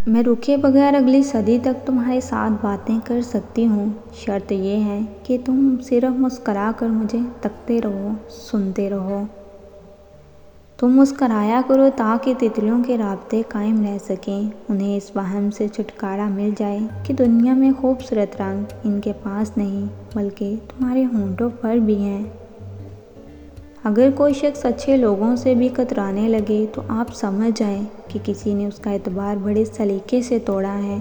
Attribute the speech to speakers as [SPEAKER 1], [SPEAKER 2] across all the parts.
[SPEAKER 1] میں رکے بغیر اگلی صدی تک تمہارے ساتھ باتیں کر سکتی ہوں، شرط یہ ہے کہ تم صرف مسکرا کر مجھے تکتے رہو، سنتے رہو۔ تم مسکرایا کرو تاکہ تتلیوں کے رابطے قائم رہ سکیں، انہیں اس وہم سے چھٹکارا مل جائے کہ دنیا میں خوبصورت رنگ ان کے پاس نہیں بلکہ تمہارے ہونٹوں پر بھی ہیں۔ اگر کوئی شخص اچھے لوگوں سے بھی کترانے لگے تو آپ سمجھ جائیں کہ کسی نے اس کا اعتبار بڑے سلیقے سے توڑا ہے۔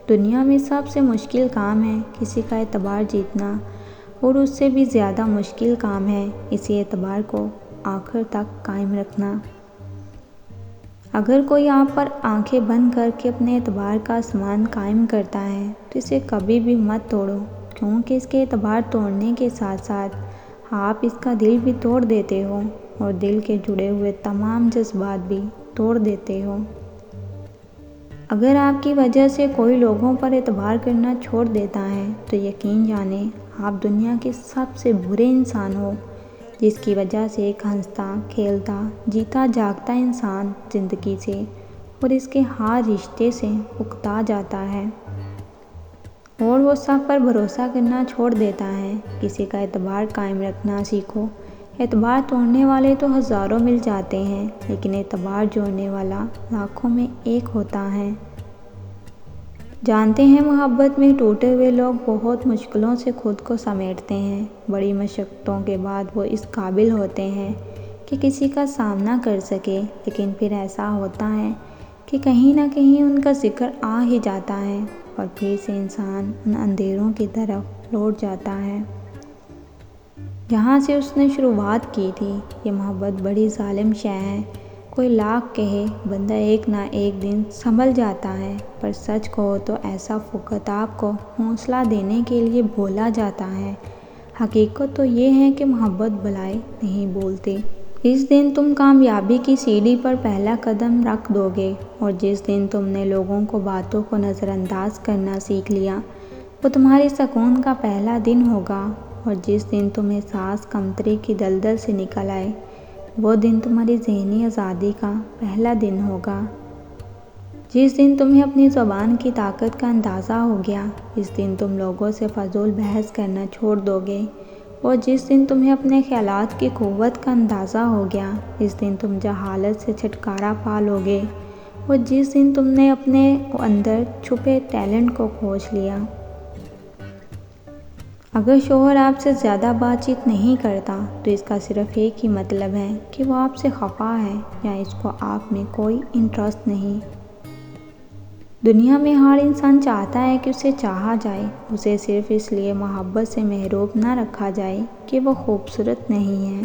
[SPEAKER 1] دنیا میں سب سے مشکل کام ہے کسی کا اعتبار جیتنا، اور اس سے بھی زیادہ مشکل کام ہے اسی اعتبار کو آخر تک قائم رکھنا۔ اگر کوئی آپ پر آنکھیں بند کر کے اپنے اعتبار کا آسمان قائم کرتا ہے تو اسے کبھی بھی مت توڑو، کیونکہ اس کے اعتبار توڑنے کے ساتھ ساتھ آپ اس کا دل بھی توڑ دیتے ہو، اور دل کے جڑے ہوئے تمام جذبات بھی توڑ دیتے ہو۔ اگر آپ کی وجہ سے کوئی لوگوں پر اعتبار کرنا چھوڑ دیتا ہے تو یقین جانیں آپ دنیا کے سب سے برے انسان ہو، جس کی وجہ سے ایک ہنستا کھیلتا جیتا جاگتا انسان زندگی سے اور اس کے ہر رشتے سے اکتا جاتا ہے، اور وہ سب پر بھروسہ کرنا چھوڑ دیتا ہے۔ کسی کا اعتبار قائم رکھنا سیکھو۔ اعتبار توڑنے والے تو ہزاروں مل جاتے ہیں، لیکن اعتبار جوڑنے والا لاکھوں میں ایک ہوتا ہے۔ جانتے ہیں محبت میں ٹوٹے ہوئے لوگ بہت مشکلوں سے خود کو سمیٹتے ہیں، بڑی مشقتوں کے بعد وہ اس قابل ہوتے ہیں کہ کسی کا سامنا کر سکے، لیکن پھر ایسا ہوتا ہے کہ کہیں نہ کہیں ان کا ذکر آ ہی جاتا ہے اور پھر سے انسان ان اندھیروں کی طرف لوٹ جاتا ہے جہاں سے اس نے شروعات کی تھی۔ یہ محبت بڑی ظالم شے ہے، کوئی لاکھ کہے بندہ ایک نہ ایک دن سنبھل جاتا ہے، پر سچ کہو تو ایسا فقط آپ کو حوصلہ دینے کے لیے بولا جاتا ہے۔ حقیقت تو یہ ہے کہ محبت بلائے نہیں بولتی۔ جس دن تم کامیابی کی سیڑھی پر پہلا قدم رکھ دو گے، اور جس دن تم نے لوگوں کو باتوں کو نظر انداز کرنا سیکھ لیا، وہ تمہارے سکون کا پہلا دن ہوگا، اور جس دن تم احساس کمتری کی دلدل سے نکل آئے، وہ دن تمہاری ذہنی آزادی کا پہلا دن ہوگا۔ جس دن تمہیں اپنی زبان کی طاقت کا اندازہ ہو گیا، جس دن تم لوگوں سے فضول بحث کرنا چھوڑ دو گے، اور جس دن تمہیں اپنے خیالات کی قوت کا اندازہ ہو گیا، جس دن تم جہالت سے چھٹکارا پا لو گے، اور جس دن تم نے اپنے اندر چھپے ٹیلنٹ کو کھوج لیا۔ اگر شوہر آپ سے زیادہ بات چیت نہیں کرتا تو اس کا صرف ایک ہی مطلب ہے کہ وہ آپ سے خفا ہے یا اس کو آپ میں کوئی انٹرسٹ نہیں۔ دنیا میں ہر انسان چاہتا ہے کہ اسے چاہا جائے، اسے صرف اس لیے محبت سے محروم نہ رکھا جائے کہ وہ خوبصورت نہیں ہے۔